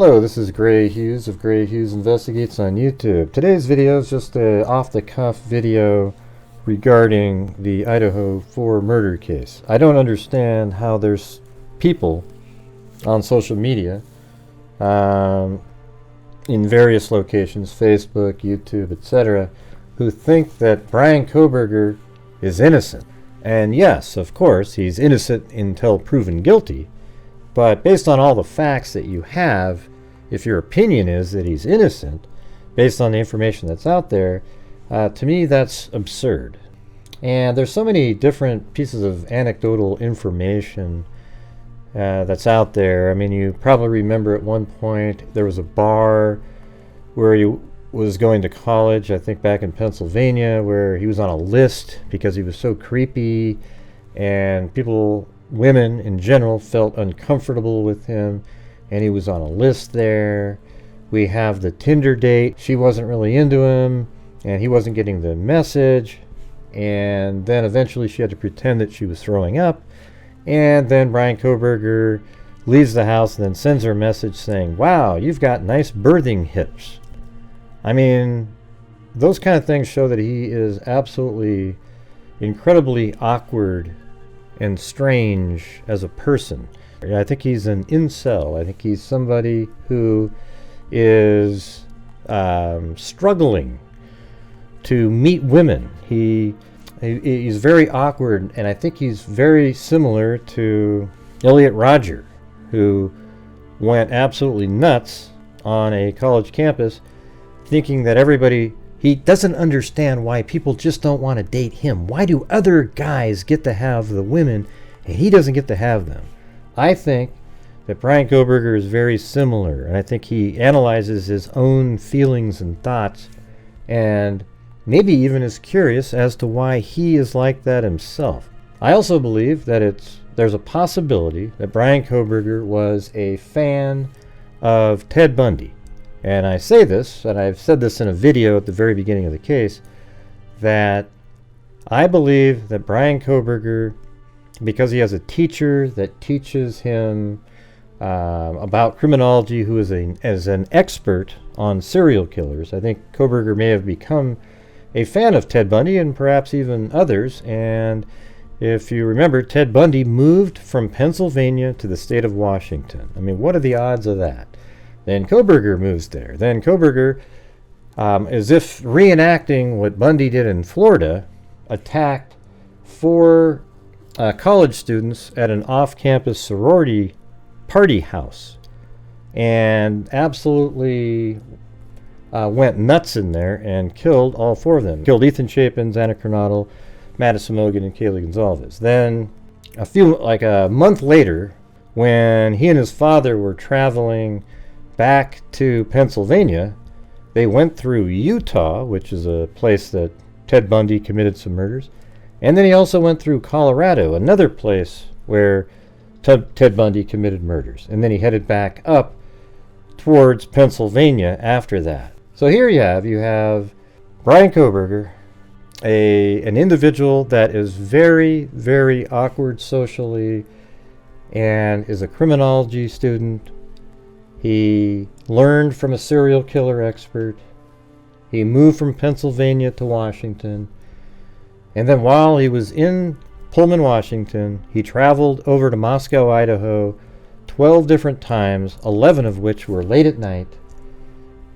Hello, this is Gray Hughes of Gray Hughes Investigates on YouTube. Today's video is just an off-the-cuff video regarding the Idaho4 murder case. I don't understand how there's people on social media in various locations, Facebook, YouTube, etc., who think that Bryan Kohberger is innocent. And yes, of course, he's innocent until proven guilty. But based on all the facts that you have, if your opinion is that he's innocent, based on the information that's out there, to me that's absurd. And there's so many different pieces of anecdotal information that's out there. I mean, you probably remember at one point there was a bar where he was going to college, I think back in Pennsylvania, where he was on a list because he was so creepy, and women in general felt uncomfortable with him, and he was on a list there. We have the Tinder date. She wasn't really into him, and he wasn't getting the message, and then eventually she had to pretend that she was throwing up, and then Bryan Kohberger leaves the house and then sends her a message saying, "Wow, you've got nice birthing hips." I mean, those kind of things show that he is absolutely incredibly awkward and strange as a person. I think he's an incel. I think he's somebody who is struggling to meet women. He's very awkward, and I think he's very similar to Elliot Rodger, who went absolutely nuts on a college campus thinking that he doesn't understand why people just don't want to date him. Why do other guys get to have the women and he doesn't get to have them? I think that Bryan Kohberger is very similar, and I think he analyzes his own feelings and thoughts, and maybe even is curious as to why he is like that himself. I also believe that there's a possibility that Bryan Kohberger was a fan of Ted Bundy. And I say this, and I've said this in a video at the very beginning of the case, that I believe that Bryan Kohberger, because he has a teacher that teaches him about criminology, who is an expert on serial killers, I think Kohberger may have become a fan of Ted Bundy and perhaps even others. And if you remember, Ted Bundy moved from Pennsylvania to the state of Washington. I mean, what are the odds of that? Then Kohberger moves there. Then Kohberger, as if reenacting what Bundy did in Florida, attacked 4 college students at an off-campus sorority party house, and absolutely went nuts in there and killed all 4 of them. Killed Ethan Chapin, Xana Kernodle, Madison Mogan, and Kaylee Gonzalez. Then a month later, when he and his father were traveling back to Pennsylvania, they went through Utah, which is a place that Ted Bundy committed some murders, and then he also went through Colorado, another place where Ted Bundy committed murders, and then he headed back up towards Pennsylvania after that. So here you have Bryan Kohberger, an individual that is very, very awkward socially and is a criminology student. He learned from a serial killer expert. He moved from Pennsylvania to Washington. And then while he was in Pullman, Washington, he traveled over to Moscow, Idaho, 12 different times, 11 of which were late at night.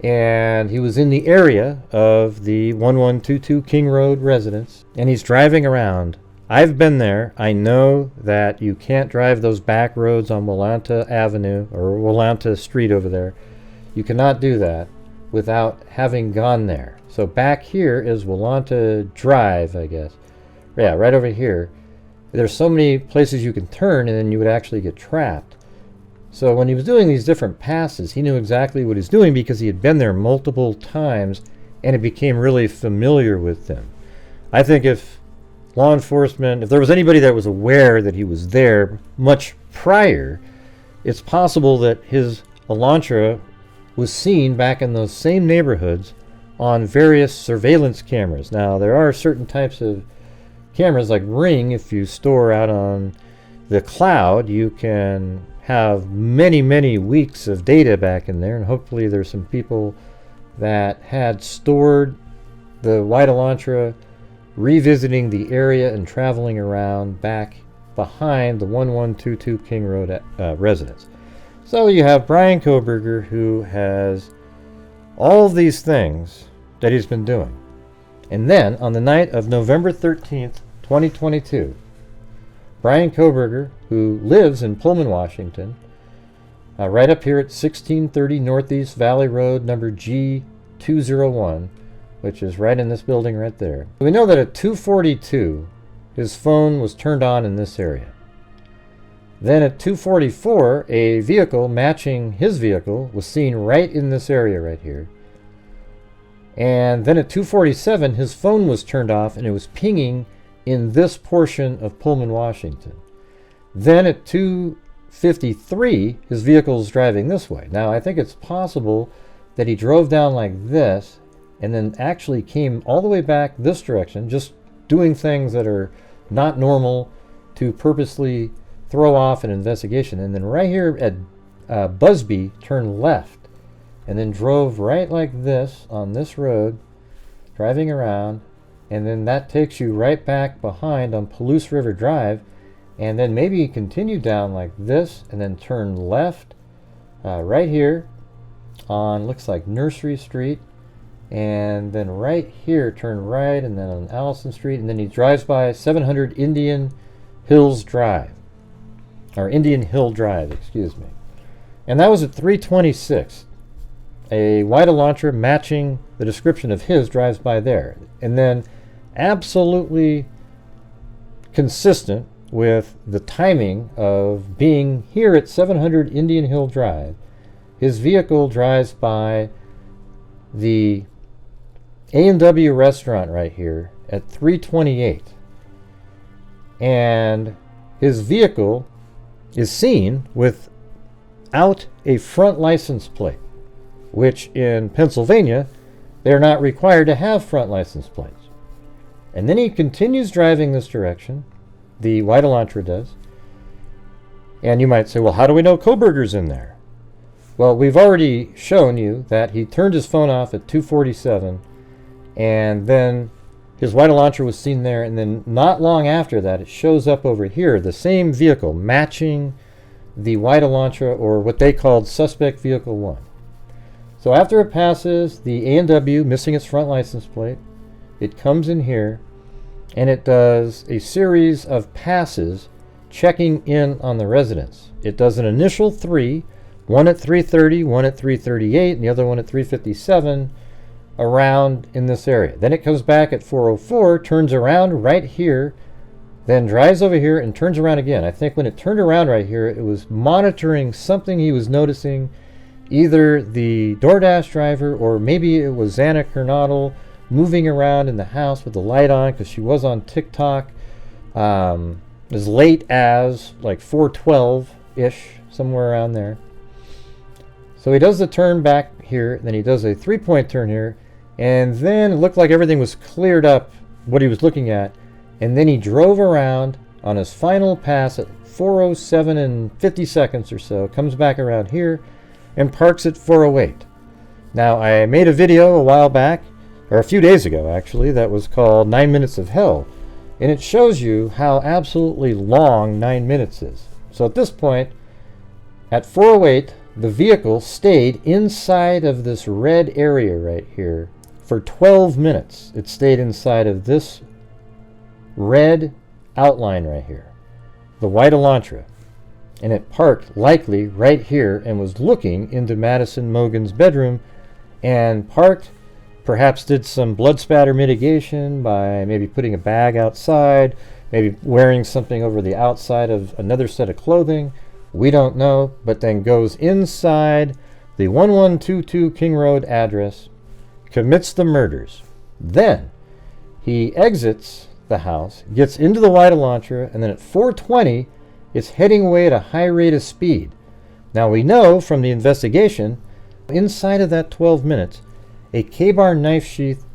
And he was in the area of the 1122 King Road residence. And he's driving around. I've been there. I know that you can't drive those back roads on Willanta Avenue or Willanta Street over there. You cannot do that without having gone there. So back here is Willanta Drive, I guess. Yeah, right over here. There's so many places you can turn, and then you would actually get trapped. So when he was doing these different passes, he knew exactly what he's doing because he had been there multiple times, and it became really familiar with them. I think if law enforcement, if there was anybody that was aware that he was there much prior, it's possible that his Elantra was seen back in those same neighborhoods on various surveillance cameras. Now, there are certain types of cameras like Ring, if you store out on the cloud, you can have many, many weeks of data back in there, and hopefully there's some people that had stored the white Elantra, revisiting the area and traveling around back behind the 1122 King Road residence. So you have Bryan Kohberger, who has all of these things that he's been doing. And then on the night of November 13th, 2022, Bryan Kohberger, who lives in Pullman, Washington, right up here at 1630 Northeast Valley Road, number G201, which is right in this building right there. We know that at 2:42, his phone was turned on in this area. Then at 2:44, a vehicle matching his vehicle was seen right in this area right here. And then at 2:47, his phone was turned off and it was pinging in this portion of Pullman, Washington. Then at 2:53, his vehicle is driving this way. Now, I think it's possible that he drove down like this and then actually came all the way back this direction, just doing things that are not normal to purposely throw off an investigation. And then right here at Busby, turn left and then drove right like this on this road, driving around, and then that takes you right back behind on Palouse River Drive, and then maybe continue down like this and then turn left right here on, looks like Nursery Street, and then right here turn right, and then on Allison Street, and then he drives by 700 Indian Hills Drive, or Indian Hill Drive, excuse me. And that was at 3:26. A white Elantra matching the description of his drives by there. And then absolutely consistent with the timing of being here at 700 Indian Hill Drive, his vehicle drives by the A&W restaurant right here at 3:28. And his vehicle is seen without a front license plate, which in Pennsylvania, they're not required to have front license plates. And then he continues driving this direction, the white Elantra does. And you might say, well, how do we know Kohberger's in there? Well, we've already shown you that he turned his phone off at 2:47, and then his white Elantra was seen there, and then not long after that, it shows up over here, the same vehicle matching the white Elantra, or what they called suspect vehicle 1. So after it passes the A&W, missing its front license plate, it comes in here and it does a series of passes checking in on the residence. It does an initial 3, one at 3:30, one at 3:38, and the other one at 3:57 around in this area. Then it comes back at 4:04, turns around right here, then drives over here and turns around again. I think when it turned around right here, it was monitoring something he was noticing, either the DoorDash driver or maybe it was Xana Kernodle moving around in the house with the light on, because she was on TikTok as late as like 4:12-ish, somewhere around there. So he does the turn back here, then he does a 3-point turn here, and then it looked like everything was cleared up, what he was looking at, and then he drove around on his final pass at 4:07 and 50 seconds or so, comes back around here, and parks at 4:08. Now, I made a video a while back, or a few days ago actually, that was called 9 Minutes of Hell, and it shows you how absolutely long 9 minutes is. So at this point, at 4:08, the vehicle stayed inside of this red area right here for 12 minutes. It stayed inside of this red outline right here, the white Elantra. And it parked likely right here and was looking into Madison Mogen's bedroom, and parked, perhaps did some blood spatter mitigation by maybe putting a bag outside, maybe wearing something over the outside of another set of clothing. We don't know, but then goes inside the 1122 King Road address, commits the murders. Then he exits the house, gets into the white Elantra, and then at 4:20, it's heading away at a high rate of speed. Now we know from the investigation, inside of that 12 minutes, a K-bar knife sheath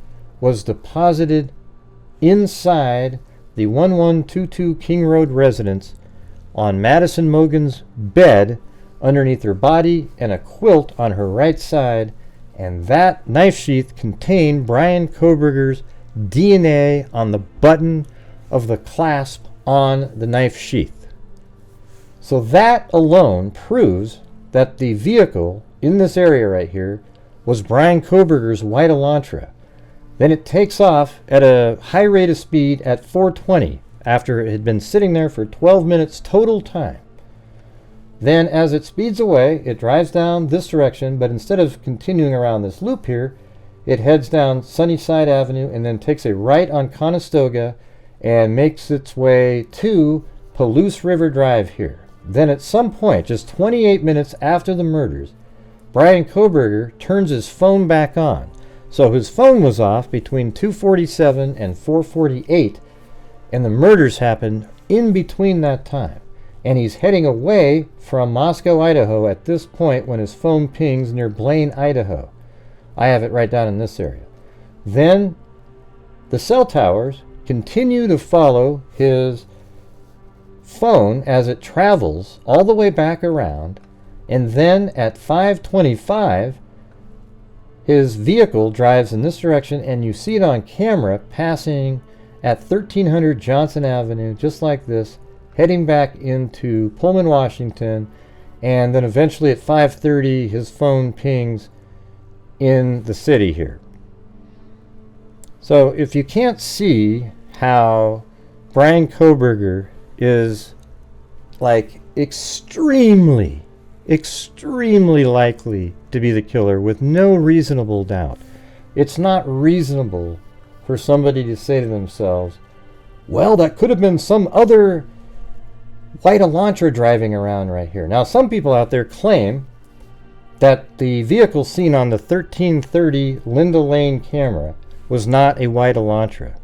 was deposited inside the 1122 King Road residence on Madison Mogen's bed underneath her body and a quilt on her right side, and that knife sheath contained Bryan Kohberger's DNA on the button of the clasp on the knife sheath. So that alone proves that the vehicle in this area right here was Bryan Kohberger's white Elantra. Then it takes off at a high rate of speed at 420 after it had been sitting there for 12 minutes total time. Then as it speeds away, it drives down this direction, but instead of continuing around this loop here, it heads down Sunnyside Avenue and then takes a right on Conestoga and makes its way to Palouse River Drive here. Then at some point, just 28 minutes after the murders, Bryan Kohberger turns his phone back on. So his phone was off between 2:47 and 4:48, and the murders happened in between that time. And he's heading away from Moscow, Idaho at this point when his phone pings near Blaine, Idaho. I have it right down in this area. Then the cell towers continue to follow his phone as it travels all the way back around, and then at 5:25 his vehicle drives in this direction, and you see it on camera passing at 1300 Johnson Avenue, just like this, heading back into Pullman, Washington, and then eventually at 5:30 his phone pings in the city here. So if you can't see how Bryan Kohberger is like extremely likely to be the killer with no reasonable doubt, it's not reasonable for somebody to say to themselves, well, that could have been some other white Elantra driving around right here. Now, some people out there claim that the vehicle seen on the 1330 Linda Lane camera was not a white Elantra.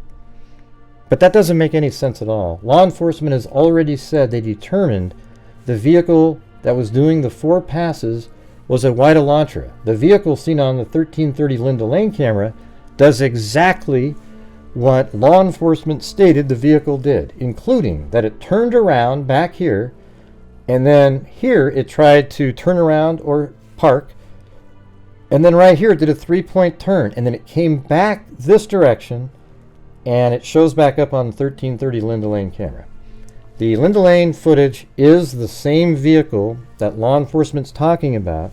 But that doesn't make any sense at all. Law enforcement has already said they determined the vehicle that was doing the 4 passes was a white Elantra. The vehicle seen on the 1330 Linda Lane camera does exactly what law enforcement stated the vehicle did, including that it turned around back here, and then here it tried to turn around or park, and then right here it did a 3-point turn, and then it came back this direction, and it shows back up on the 1330 Linda Lane camera. The Linda Lane footage is the same vehicle that law enforcement's talking about,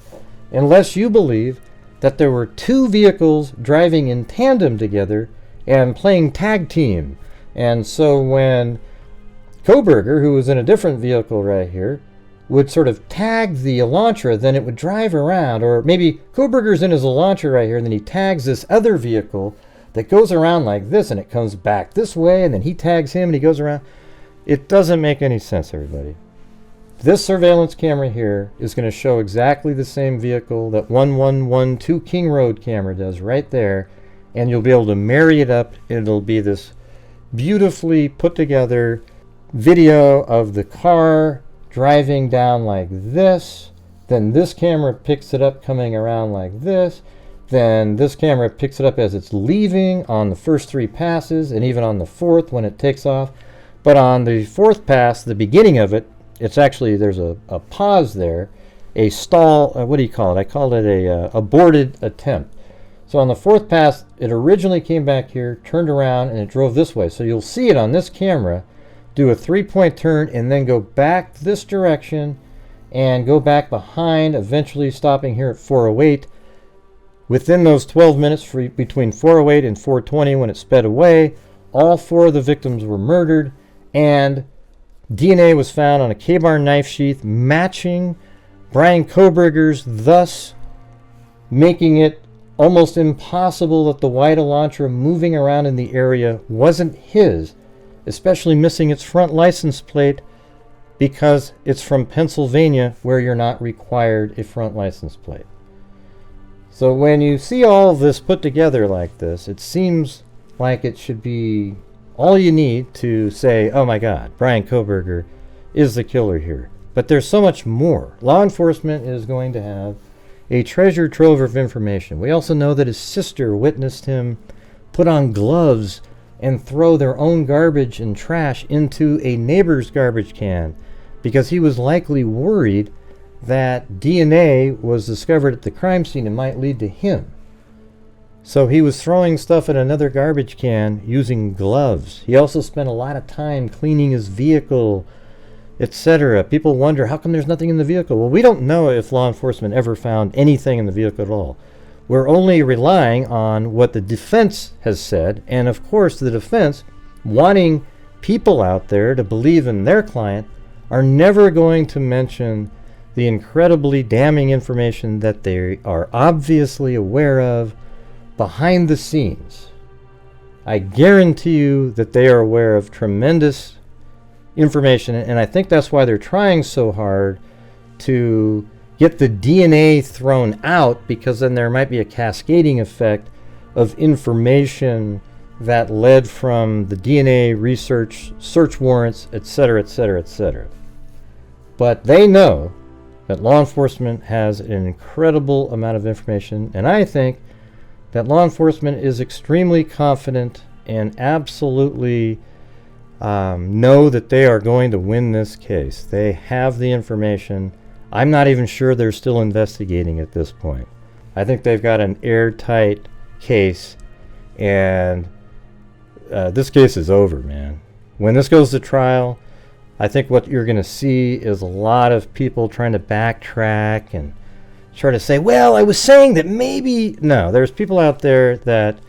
unless you believe that there were 2 vehicles driving in tandem together and playing tag team. And so when Kohberger, who was in a different vehicle right here, would sort of tag the Elantra, then it would drive around. Or maybe Kohberger's in his Elantra right here, and then he tags this other vehicle that goes around like this, and it comes back this way, and then he tags him, and he goes around. It doesn't make any sense, everybody. This surveillance camera here is going to show exactly the same vehicle that 1112 King Road camera does right there, and you'll be able to marry it up, and it'll be this beautifully put together video of the car driving down like this. Then this camera picks it up coming around like this. Then this camera picks it up as it's leaving on the first 3 passes, and even on the 4th when it takes off. But on the 4th pass, the beginning of it, it's actually, there's a pause there, a stall, what do you call it? I call it a aborted attempt. So on the 4th pass, it originally came back here, turned around, and it drove this way. So you'll see it on this camera do a 3-point turn and then go back this direction and go back behind, eventually stopping here at 408. Within those 12 minutes between 408 and 420 when it sped away, all 4 of the victims were murdered, and DNA was found on a K-bar knife sheath matching Bryan Kohberger's, thus making it almost impossible that the white Elantra moving around in the area wasn't his, especially missing its front license plate because it's from Pennsylvania, where you're not required a front license plate. So when you see all of this put together like this, it seems like it should be all you need to say, oh my God, Bryan Kohberger is the killer here. But there's so much more. Law enforcement is going to have a treasure trove of information. We also know that his sister witnessed him put on gloves and throw their own garbage and trash into a neighbor's garbage can. because he was likely worried that DNA was discovered at the crime scene and might lead to him. So he was throwing stuff in another garbage can using gloves. He also spent a lot of time cleaning his vehicle, etc. People wonder, how come there's nothing in the vehicle? Well, we don't know if law enforcement ever found anything in the vehicle at all. We're only relying on what the defense has said, and of course the defense, wanting people out there to believe in their client, are never going to mention the incredibly damning information that they are obviously aware of behind the scenes. I guarantee you that they are aware of tremendous information, and I think that's why they're trying so hard to get the DNA thrown out, because then there might be a cascading effect of information that led from the DNA research, search warrants, etc., etc., etc. But they know that law enforcement has an incredible amount of information, and I think that law enforcement is extremely confident and absolutely know that they are going to win this case. They have the information. I'm not even sure they're still investigating at this point. I think they've got an airtight case, and this case is over, man. When this goes to trial, I think what you're going to see is a lot of people trying to backtrack and try to say, well, I was saying that maybe... No, there's people out there that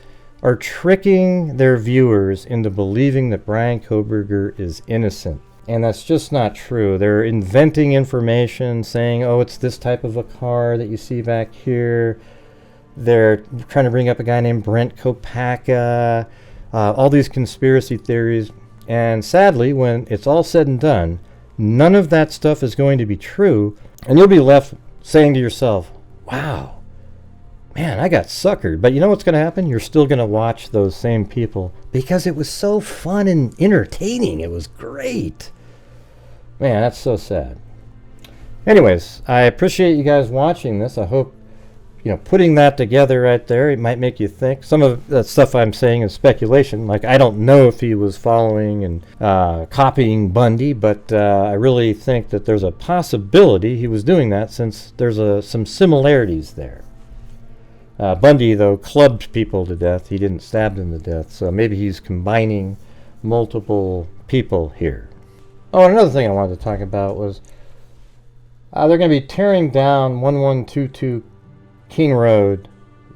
are tricking their viewers into believing that Bryan Kohberger is innocent. And that's just not true. They're inventing information, saying, oh, it's this type of a car that you see back here. They're trying to bring up a guy named Brent Kopacka, all these conspiracy theories. And sadly, when it's all said and done, none of that stuff is going to be true. And you'll be left saying to yourself, wow, man, I got suckered. But you know what's going to happen? You're still going to watch those same people because it was so fun and entertaining. It was great. Man, that's so sad. Anyways, I appreciate you guys watching this. I hope, putting that together right there, it might make you think. Some of the stuff I'm saying is speculation. Like, I don't know if he was following and copying Bundy, but I really think that there's a possibility he was doing that, since there's some similarities there. Bundy, though, clubbed people to death. He didn't stab them to death, so maybe he's combining multiple people here. Oh, and another thing I wanted to talk about was they're going to be tearing down 1122 King Road,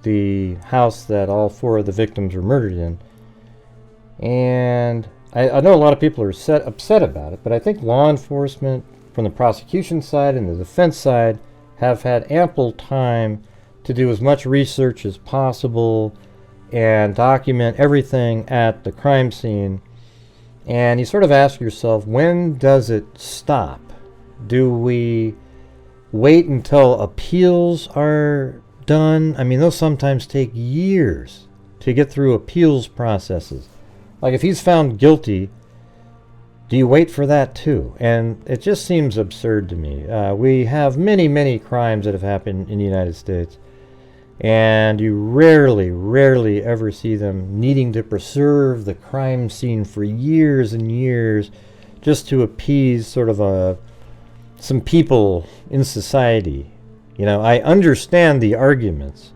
the house that all 4 of the victims were murdered in. And I know a lot of people are upset about it, but I think law enforcement from the prosecution side and the defense side have had ample time to do as much research as possible and document everything at the crime scene. And you sort of ask yourself, when does it stop? Do we wait until appeals are done? I mean, those sometimes take years to get through appeals processes. Like, if he's found guilty, do you wait for that too? And it just seems absurd to me. We have many, many crimes that have happened in the United States, and you rarely ever see them needing to preserve the crime scene for years and years just to appease sort of some people in society. I understand the arguments,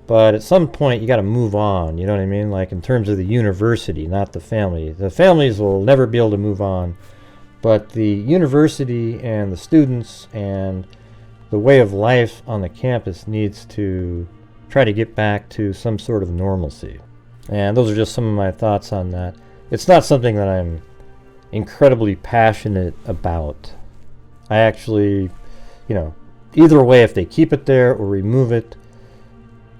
but at some point you got to move on, you know what I mean? Like, in terms of the university, not the family. The families will never be able to move on, but the university and the students and the way of life on the campus needs to try to get back to some sort of normalcy. And those are just some of my thoughts on that. It's not something that I'm incredibly passionate about. I actually, either way, if they keep it there or remove it,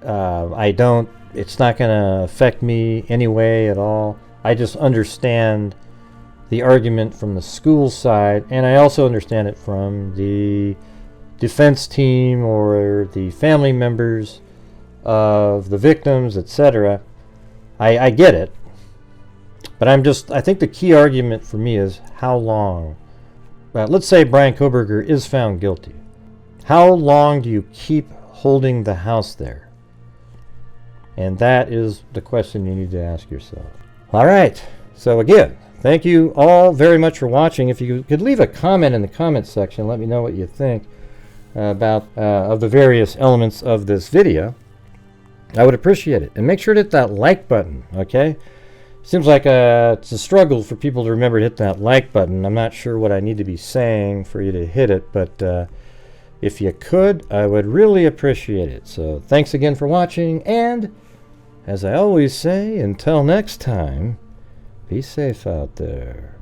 it's not going to affect me anyway at all. I just understand the argument from the school side, and I also understand it from the defense team or the family members of the victims, etc. I get it, but I think the key argument for me is how long. Let's say Bryan Kohberger is found guilty. How long do you keep holding the house there? And that is the question you need to ask yourself. All right, so again, thank you all very much for watching. If you could leave a comment in the comment section, let me know what you think about of the various elements of this video, I would appreciate it. And make sure to hit that like button, okay? Seems like it's a struggle for people to remember to hit that like button. I'm not sure what I need to be saying for you to hit it, but if you could, I would really appreciate it. So thanks again for watching, and as I always say, until next time, be safe out there.